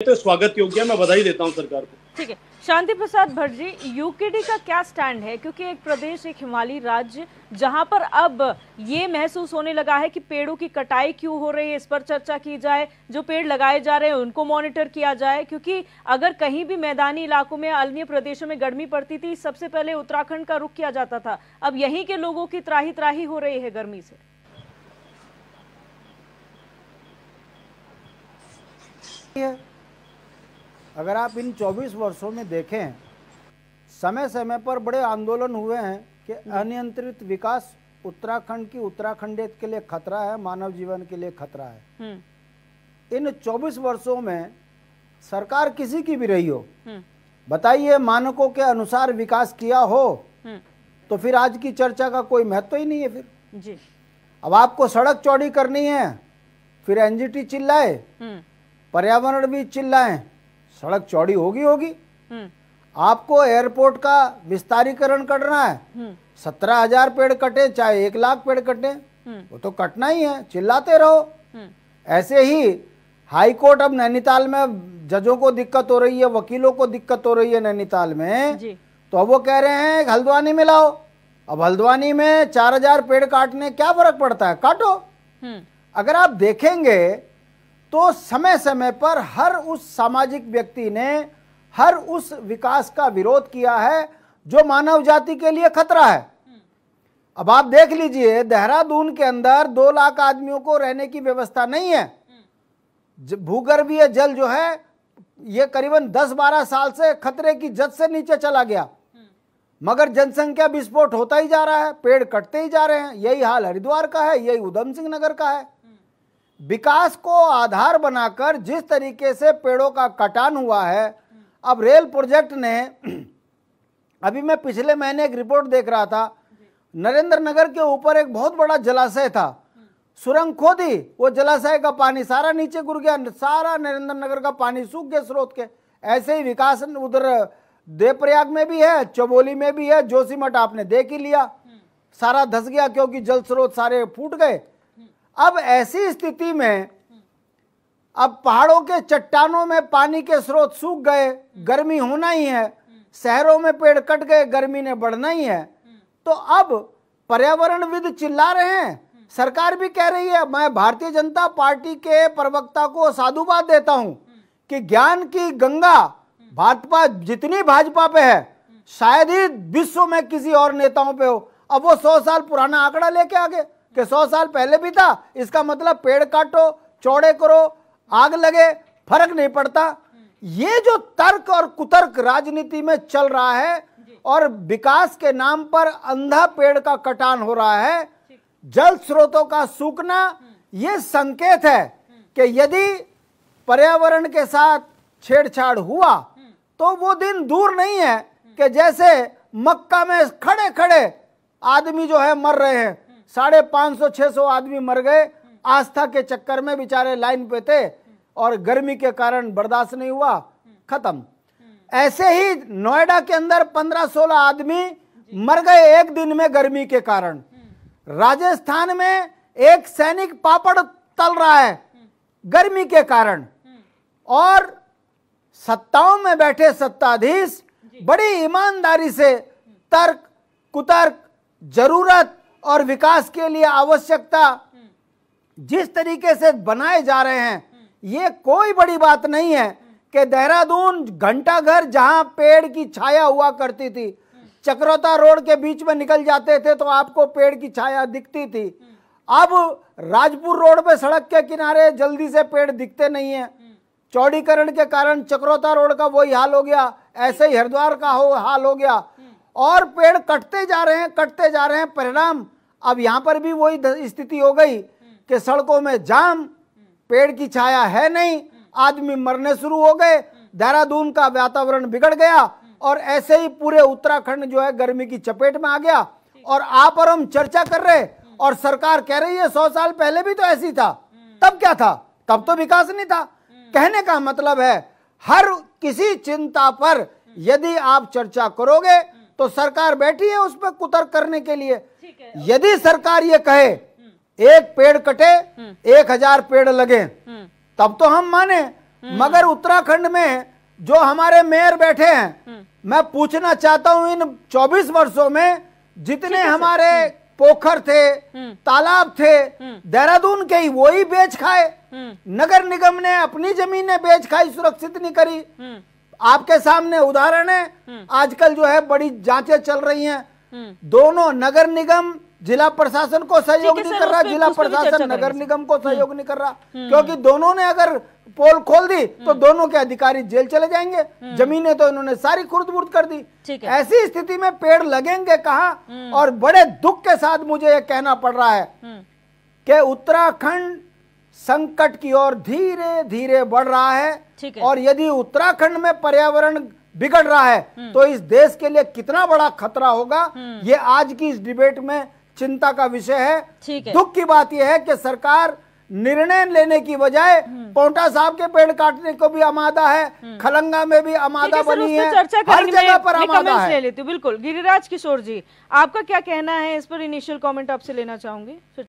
तो स्वागत योग्य है, मैं बधाई देता हूं सरकार को। ठीक है, शांति प्रसाद भट्ट जी, यूकेडी का क्या स्टैंड है? क्योंकि एक प्रदेश, एक हिमालयी राज्य जहां पर अब ये महसूस होने लगा है कि पेड़ों की कटाई क्यों हो रही है, इस पर चर्चा की जाए, जो पेड़ लगाए जा रहे हैं उनको मॉनिटर किया जाए। क्योंकि अगर कहीं भी मैदानी इलाकों में, अन्य प्रदेशों में गर्मी पड़ती थी, सबसे पहले उत्तराखंड का रुख किया जाता था। अब यहीं के लोगों की त्राही त्राही हो रही है गर्मी से। अगर आप इन 24 वर्षों में देखें, समय समय पर बड़े आंदोलन हुए हैं कि अनियंत्रित विकास उत्तराखंड की उत्तराखंडियत के लिए खतरा है, मानव जीवन के लिए खतरा है। इन 24 वर्षों में सरकार किसी की भी रही हो, बताइए मानकों के अनुसार विकास किया हो तो फिर आज की चर्चा का कोई महत्व ही नहीं है। फिर जी, अब आपको सड़क चौड़ी करनी है, फिर एनजीटी चिल्लाए, पर्यावरण भी चिल्लाए, सड़क चौड़ी होगी। आपको एयरपोर्ट का विस्तारीकरण करना है, 17,000 पेड़ कटे चाहे 1 लाख पेड़ कटे, वो तो कटना ही है, चिल्लाते रहो। ऐसे ही हाई कोर्ट, अब नैनीताल में जजों को दिक्कत हो रही है, वकीलों को दिक्कत हो रही है नैनीताल में, तो अब वो कह रहे हैं हल्द्वानी में लाओ। अब हल्द्वानी में 4,000 पेड़ काटने क्या फर्क पड़ता है, काटो। अगर आप देखेंगे तो समय समय पर हर उस सामाजिक व्यक्ति ने हर उस विकास का विरोध किया है जो मानव जाति के लिए खतरा है। अब आप देख लीजिए, देहरादून के अंदर 2 लाख आदमियों को रहने की व्यवस्था नहीं है। भूगर्भीय जल जो है ये करीबन 10-12 साल से खतरे की जद से नीचे चला गया, मगर जनसंख्या विस्फोट होता ही जा रहा है, पेड़ कटते ही जा रहे हैं। यही हाल हरिद्वार का है, यही उधम सिंह नगर का है। विकास को आधार बनाकर जिस तरीके से पेड़ों का कटान हुआ है, अब रेल प्रोजेक्ट ने, अभी मैं पिछले महीने एक रिपोर्ट देख रहा था, नरेंद्र नगर के ऊपर एक बहुत बड़ा जलाशय था, सुरंग खोदी, वो जलाशय का पानी सारा नीचे गिर गया, सारा नरेंद्र नगर का पानी सूख गया स्रोत के। ऐसे ही विकास उधर देवप्रयाग में भी है, चमोली में भी है, जोशीमठ आपने देख ही लिया, सारा धंस गया क्योंकि जल स्रोत सारे फूट गए। अब ऐसी स्थिति में अब पहाड़ों के चट्टानों में पानी के स्रोत सूख गए, गर्मी होना ही है, शहरों में पेड़ कट गए, गर्मी ने बढ़ना ही है। तो अब पर्यावरणविद चिल्ला रहे हैं, सरकार भी कह रही है। मैं भारतीय जनता पार्टी के प्रवक्ता को साधुवाद देता हूं कि ज्ञान की गंगा भाजपा, जितनी भाजपा पे है शायद ही विश्व में किसी और नेताओं पे हो। अब वो 100 साल पुराना आंकड़ा लेके आगे कि 100 साल पहले भी था, इसका मतलब पेड़ काटो, चौड़े करो, आग लगे, फर्क नहीं पड़ता। ये जो तर्क और कुतर्क राजनीति में चल रहा है और विकास के नाम पर अंधा पेड़ का कटान हो रहा है, जल स्रोतों का सूखना, ये संकेत है कि यदि पर्यावरण के साथ छेड़छाड़ हुआ तो वो दिन दूर नहीं है कि जैसे मक्का में खड़े खड़े आदमी जो है मर रहे हैं, 550-600 आदमी मर गए, आस्था के चक्कर में बेचारे लाइन पे थे और गर्मी के कारण बर्दाश्त नहीं हुआ, खत्म। ऐसे ही नोएडा के अंदर 15-16 आदमी मर गए एक दिन में गर्मी के कारण। राजस्थान में एक सैनिक पापड़ तल रहा है गर्मी के कारण। और सत्ताओं में बैठे सत्ताधीश बड़ी ईमानदारी से तर्क, कुतर्क, जरूरत और विकास के लिए आवश्यकता जिस तरीके से बनाए जा रहे हैं, ये कोई बड़ी बात नहीं है कि देहरादून घंटाघर जहां पेड़ की छाया हुआ करती थी, चक्रोता रोड के बीच में निकल जाते थे तो आपको पेड़ की छाया दिखती थी। अब राजपुर रोड पे सड़क के किनारे जल्दी से पेड़ दिखते नहीं है, चौड़ीकरण के कारण चक्रोता रोड का वही हाल हो गया, ऐसे ही हरिद्वार का हाल हो गया और पेड़ कटते जा रहे हैं। परिणाम अब यहाँ पर भी वही स्थिति हो गई कि सड़कों में जाम, पेड़ की छाया है नहीं, आदमी मरने शुरू हो गए, देहरादून का वातावरण बिगड़ गया और ऐसे ही पूरे उत्तराखंड जो है गर्मी की चपेट में आ गया। और आप और हम चर्चा कर रहे और सरकार कह रही है 100 साल पहले भी तो ऐसी था, तब क्या था, तब तो विकास नहीं था। कहने का मतलब है हर किसी चिंता पर यदि आप चर्चा करोगे तो सरकार बैठी है उस पर कुतर्क करने के लिए। यदि सरकार ये कहे 1 पेड़ कटे 1000 पेड़ लगे, तब तो हम माने। मगर उत्तराखंड में जो हमारे मेयर बैठे हैं, मैं पूछना चाहता हूं इन 24 वर्षों में जितने हमारे पोखर थे, तालाब थे, देहरादून के ही वही बेच खाए। नगर निगम ने अपनी जमीनें बेच खाई, सुरक्षित नहीं करी। आपके सामने उदाहरण है, आजकल जो है बड़ी जांचें चल रही हैं। दोनों नगर निगम जिला प्रशासन को सहयोग नहीं कर रहा, जिला प्रशासन नगर निगम को सहयोग नहीं कर रहा, क्योंकि दोनों ने अगर पोल खोल दी तो दोनों के अधिकारी जेल चले जाएंगे। जमीनें तो इन्होंने सारी खुर्द-बुर्द कर दी। ऐसी स्थिति में पेड़ लगेंगे कहाँ? और बड़े दुख के साथ मुझे ये कहना पड़ रहा है कि उत्तराखंड संकट की ओर धीरे धीरे बढ़ रहा है। और यदि उत्तराखंड में पर्यावरण बिगड़ रहा है तो इस देश के लिए कितना बड़ा खतरा होगा, ये आज की इस डिबेट में चिंता का विषय है। दुख की बात यह है कि सरकार निर्णय लेने की बजाय पोंटा साहब के पेड़ काटने को भी आमादा है, खलंगा में भी आमादा बनी है, हर जगह पर आमादा है। ले लेती हूँ। बिल्कुल, गिरिराज किशोर जी, आपका क्या कहना है इस पर? इनिशियल कमेंट आपसे लेना चाहूंगी।